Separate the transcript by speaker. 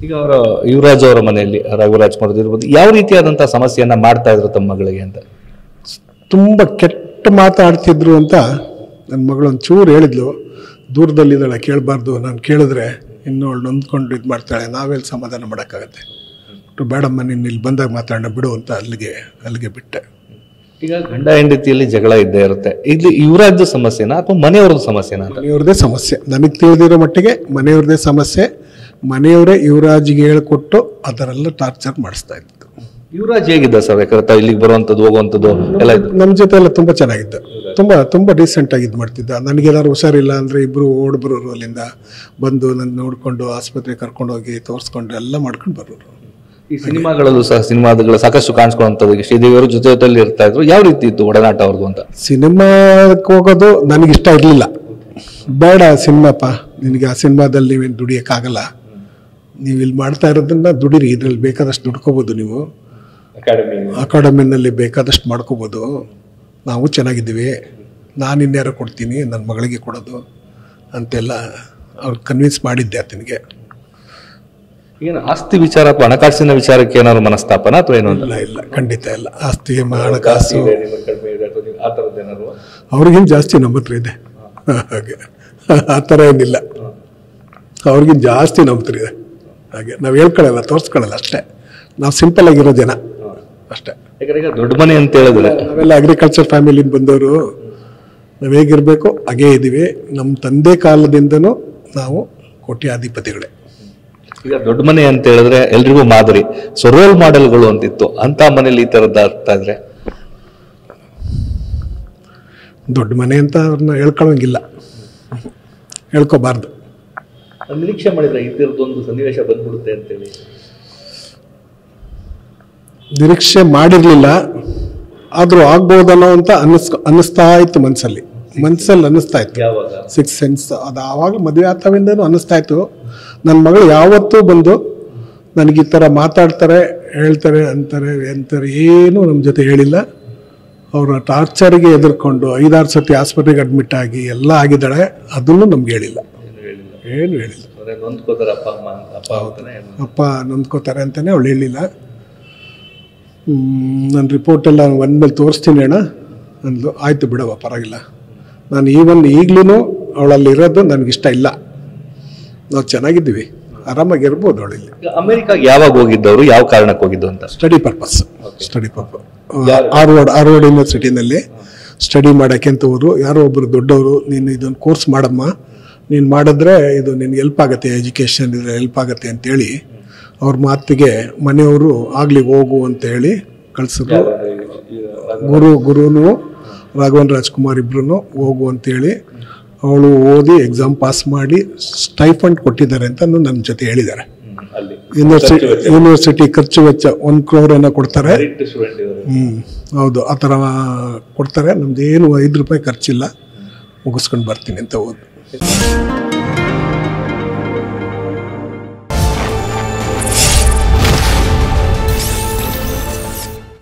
Speaker 1: ಈಗ ಅವರ ಯುವರಾಜ್ ಅವರ ಮನೆಯಲ್ಲಿ ರಘುರಾಜ್ಕುಮಾರ್ ಇರ್ಬೋದು, ಯಾವ ರೀತಿಯಾದಂತಹ ಸಮಸ್ಯೆಯನ್ನ ಮಾಡ್ತಾ ಇದ್ರು ತಮ್ಮ ಮಗಳಿಗೆ ಅಂತ?
Speaker 2: ತುಂಬ ಕೆಟ್ಟ ಮಾತಾಡ್ತಿದ್ರು ಅಂತ ನನ್ನ ಮಗಳು ಒಂಚೂರು ಹೇಳಿದ್ಲು. ದೂರದಲ್ಲಿದ್ದಾಳೆ, ಕೇಳಬಾರ್ದು, ನಾನು ಕೇಳಿದ್ರೆ ಇನ್ನೂ ಅವಳು ನೊಂದ್ಕೊಂಡು ಇದು ಮಾಡ್ತಾಳೆ, ನಾವೆಲ್ಲಿ ಸಮಾಧಾನ ಮಾಡೋಕ್ಕಾಗತ್ತೆ, ಬೇಡಮ್ಮ ನೀನು ಇಲ್ಲಿ ಬಂದಾಗ ಮಾತಾಡೋಣ ಬಿಡು ಅಂತ ಅಲ್ಲಿಗೆ ಬಿಟ್ಟೆ.
Speaker 1: ಈಗ ಗಂಡ ಹೆಂಡತಿಯಲ್ಲಿ ಜಗಳ ಇದ್ದೇ ಇರುತ್ತೆ. ಇಲ್ಲಿ ಯುವರಾಜ್ ಸಮಸ್ಯೆನಾ ಅಥವಾ ಮನೆಯವ್ರದ್ದು ಸಮಸ್ಯೆನಾ?
Speaker 2: ಮನೆಯವ್ರದ್ದೇ ಸಮಸ್ಯೆ, ನನಗೆ ತಿಳಿದಿರೋ ಮಟ್ಟಿಗೆ ಮನೆಯವ್ರದ್ದೇ ಸಮಸ್ಯೆ. ಮನೆಯವರೇ ಯುವರಾಜ್ಗೆ ಹೇಳ್ಕೊಟ್ಟು ಅದರೆಲ್ಲ ಟಾರ್ಚರ್ ಮಾಡಿಸ್ತಾ ಇದ್ದು.
Speaker 1: ಯುವರಾಜ್ ಹೇಗಿದ್ದ ಸರ್? ಯಾಕಂದ್ರೆ ಇಲ್ಲಿಗೆ ಬರುವಂಥದ್ದು ಹೋಗುವಂಥದ್ದು ಎಲ್ಲ
Speaker 2: ನಮ್ಮ ಜೊತೆ ಎಲ್ಲ ತುಂಬ ಚೆನ್ನಾಗಿದ್ದ, ತುಂಬ ಡೀಸೆಂಟ್ ಆಗಿ ಇದು ಮಾಡ್ತಿದ್ದ. ನನಗೇನಾದ್ರು ಹುಷಾರಿಲ್ಲ ಅಂದರೆ ಇಬ್ಬರು ಓಡ್ಬರೋರು, ಅಲ್ಲಿಂದ ಬಂದು ನನ್ನ ನೋಡಿಕೊಂಡು ಆಸ್ಪತ್ರೆಗೆ ಕರ್ಕೊಂಡು ಹೋಗಿ ತೋರಿಸ್ಕೊಂಡು ಎಲ್ಲ ಮಾಡ್ಕೊಂಡು ಬರೋರು.
Speaker 1: ಈ ಸಿನಿಮಾಗಳಲ್ಲೂ ಸಹ ಸಿನಿಮಾಗಳು ಸಾಕಷ್ಟು ಕಾಣಿಸ್ಕೊಳ್ಳುವಂಥದ್ದು ಶ್ರೀದೇವಿಯವರು ಜೊತೆಯಲ್ಲಿ ಇರ್ತಾ ಇದ್ರು. ಯಾವ ರೀತಿ ಇತ್ತು ಒಡನಾಟ ಅವ್ರದ್ದು ಅಂತ?
Speaker 2: ಸಿನಿಮಾಕ್ಕೆ ಹೋಗೋದು ನನಗಿಷ್ಟ ಇರಲಿಲ್ಲ. ಬೇಡ ಸಿನಿಮಾಪ್ಪ, ನಿನಗೆ ಆ ಸಿನಿಮಾದಲ್ಲಿ ನೀವೇನು ದುಡಿಯೋಕ್ಕಾಗಲ್ಲ, ನೀವು ಇಲ್ಲಿ ಮಾಡ್ತಾ ಇರೋದನ್ನ ದುಡೀರಿ, ಇದರಲ್ಲಿ ಬೇಕಾದಷ್ಟು ದುಡ್ಕೋಬೋದು, ನೀವು ಅಕಾಡೆಮಿನಲ್ಲಿ ಬೇಕಾದಷ್ಟು ಮಾಡ್ಕೋಬೋದು, ನಾವು ಚೆನ್ನಾಗಿದ್ದೀವಿ, ನಾನು ಇನ್ಯಾರೋ ಕೊಡ್ತೀನಿ, ನನ್ನ ಮಗಳಿಗೆ ಕೊಡೋದು ಅಂತೆಲ್ಲ ಅವ್ರು ಕನ್ವಿನ್ಸ್ ಮಾಡಿದ್ದೆ ಆತನಿಗೆ.
Speaker 1: ಏನು ಆಸ್ತಿ ವಿಚಾರ ಅಥವಾ ಹಣಕಾಸಿನ ವಿಚಾರಕ್ಕೆ ಏನಾದ್ರು ಮನಸ್ತಾಪನ ಅಥವಾ ಏನು?
Speaker 2: ಇಲ್ಲ, ಖಂಡಿತ ಇಲ್ಲ. ಆಸ್ತಿ ಹಣಕಾಸು ಅವ್ರಿಗಿಂತ ಜಾಸ್ತಿ ನಮ್ಮ ಹತ್ರ ಇದೆ, ಹಾಗೆ ಆ ಥರ ಏನಿಲ್ಲ. ಅವ್ರಿಗಿಂತ ಜಾಸ್ತಿ ನಮ್ಮ ಹತ್ರ ಇದೆ, ಹಾಗೆ ನಾವು ಹೇಳ್ಕೊಳ್ಳಲ್ಲ, ತೋರಿಸ್ಕೊಳ್ಳಲ್ಲ ಅಷ್ಟೇ. ನಾವು ಸಿಂಪಲ್ ಆಗಿರೋ ಜನ ಅಷ್ಟೇ.
Speaker 1: ಈಗ ದೊಡ್ಡ ಮನೆ ಅಂತ ಹೇಳಿದ್ರೆ
Speaker 2: ನಾವೆಲ್ಲ ಅಗ್ರಿಕಲ್ಚರ್ ಫ್ಯಾಮಿಲಿಯಿಂದ ಬಂದವರು, ನಾವು ಹೇಗಿರಬೇಕು ಹಾಗೇ ಇದ್ದೀವಿ. ನಮ್ಮ ತಂದೆ ಕಾಲದಿಂದನೂ ನಾವು ಕೋಟ್ಯಾಧಿಪತಿಗಳೇ.
Speaker 1: ಈಗ ದೊಡ್ಡ ಮನೆ ಅಂತ ಹೇಳಿದ್ರೆ ಎಲ್ರಿಗೂ ಮಾದರಿ, ಸೊ ರೋಲ್ ಮಾಡೆಲ್ಗಳು ಅಂತಿತ್ತು, ಅಂತ ಮನೇಲಿ ಈ ತರದ್ದು ಆಗ್ತಾ ಇದ್ರೆ
Speaker 2: ದೊಡ್ಡ ಮನೆ ಅಂತ ಅವ್ರನ್ನ ಹೇಳ್ಕೊಳ್ಳೋಂಗಿಲ್ಲ, ಹೇಳ್ಕೋಬಾರ್ದು.
Speaker 1: ನಿರೀಕ್ಷೆ ಮಾಡಿದ್ರೆ ಇದ್ದಿರದೊಂದು ಸನ್ನಿವೇಶ ಬಂದ್ಬಿಡುತ್ತೆ ಅಂತೇಳಿ
Speaker 2: ನಿರೀಕ್ಷೆ ಮಾಡಿರಲಿಲ್ಲ, ಆದರೂ ಆಗ್ಬೋದನ್ನೋ ಅಂತ ಅನ್ನಿಸ್ತಾ ಇತ್ತು ಮನಸ್ಸಲ್ಲಿ ಅನ್ನಿಸ್ತಾ ಇತ್ತು. ಸಿಕ್ಸ್ ಸೆನ್ಸ್ ಅದು ಆವಾಗ ಮದುವೆ ಆಗ್ತಾವಿಂದನೂ ಅನ್ನಿಸ್ತಾ ಇತ್ತು. ನನ್ನ ಮಗಳು ಯಾವತ್ತೂ ಬಂದು ನನಗೆ ಈ ಥರ ಮಾತಾಡ್ತಾರೆ, ಹೇಳ್ತಾರೆ, ಅಂತಾರೆ ಏನೂ ನಮ್ಮ ಜೊತೆ ಹೇಳಿಲ್ಲ. ಅವರ ಟಾರ್ಚರ್ಗೆ ಎದುರ್ಕೊಂಡು 5-6 ಸತಿ ಆಸ್ಪತ್ರೆಗೆ ಅಡ್ಮಿಟ್ ಆಗಿ ಎಲ್ಲ ಆಗಿದ್ದಾಳೆ, ಅದನ್ನು ನಮ್ಗೆ ಹೇಳಿಲ್ಲ, ಏನು ಹೇಳಿಲ್ಲ. ಅಪ್ಪ ನೊಂದ್ಕೋತಾರೆ ಅಂತಲೇ ಅವಳು ಹೇಳಿಲ್ಲ. ನನ್ನ ರಿಪೋರ್ಟೆಲ್ಲ ಒಂದ್ಮೇಲೆ ತೋರಿಸ್ತೀನಿ ಅಣ್ಣ ಅಂದ್ಲು. ಆಯಿತು ಬಿಡವ, ಪರವಾಗಿಲ್ಲ. ನಾನು ಈಗಲೂ ಅವಳಲ್ಲಿರೋದು ನನಗಿಷ್ಟ ಇಲ್ಲ, ನಾವು ಚೆನ್ನಾಗಿದ್ದೀವಿ, ಆರಾಮಾಗಿರ್ಬೋದು ಅವಳಿಲ್ಲಿ.
Speaker 1: ಅಮೆರಿಕಾಗೆ ಯಾವಾಗ ಹೋಗಿದ್ದವರು, ಯಾವ ಕಾರಣಕ್ಕೆ ಹೋಗಿದ್ದು ಅಂತ?
Speaker 2: ಸ್ಟಡಿ ಪರ್ಪಸ್ ಹಾರ್ವರ್ಡ್ ಯೂನಿವರ್ಸಿಟಿನಲ್ಲಿ ಸ್ಟಡಿ ಮಾಡೋಕ್ಕೆ ಅಂತ ಹೋದ್ರು. ಯಾರೋ ಒಬ್ಬರು ದೊಡ್ಡವರು, ನೀನು ಇದೊಂದು ಕೋರ್ಸ್ ಮಾಡಮ್ಮ, ನೀನು ಮಾಡಿದ್ರೆ ಇದು ನಿನ್ಗೆ ಹೆಲ್ಪ್ ಆಗುತ್ತೆ, ಎಜುಕೇಷನ್ ಇದ್ರೆ ಹೆಲ್ಪ್ ಆಗುತ್ತೆ ಅಂತೇಳಿ ಅವ್ರ ಮಾತಿಗೆ ಮನೆಯವರು ಆಗಲಿ ಹೋಗು ಅಂತ ಹೇಳಿ ಕಳಿಸಿದ್ರು. ಗುರುನು ರಾಘವನ್ ರಾಜ್ಕುಮಾರ್ ಇಬ್ರು ಹೋಗು ಅಂತೇಳಿ ಅವಳು ಓದಿ ಎಕ್ಸಾಮ್ ಪಾಸ್ ಮಾಡಿ ಸ್ಟೈಫಂಡ್ ಕೊಟ್ಟಿದ್ದಾರೆ ಅಂತ ನನ್ನ ಜೊತೆ ಹೇಳಿದ್ದಾರೆ. ಯೂನಿವರ್ಸಿಟಿ ಖರ್ಚು ವೆಚ್ಚ 1 crore ಏನೋ ಕೊಡ್ತಾರೆ. ಹೌದು, ಆ ಥರ ಕೊಡ್ತಾರೆ. ನಮ್ದು ಏನು 5 ರೂಪಾಯಿ ಖರ್ಚಿಲ್ಲ, ಮುಗಿಸ್ಕೊಂಡು ಬರ್ತೀನಿ ಅಂತ ಹೋದ್.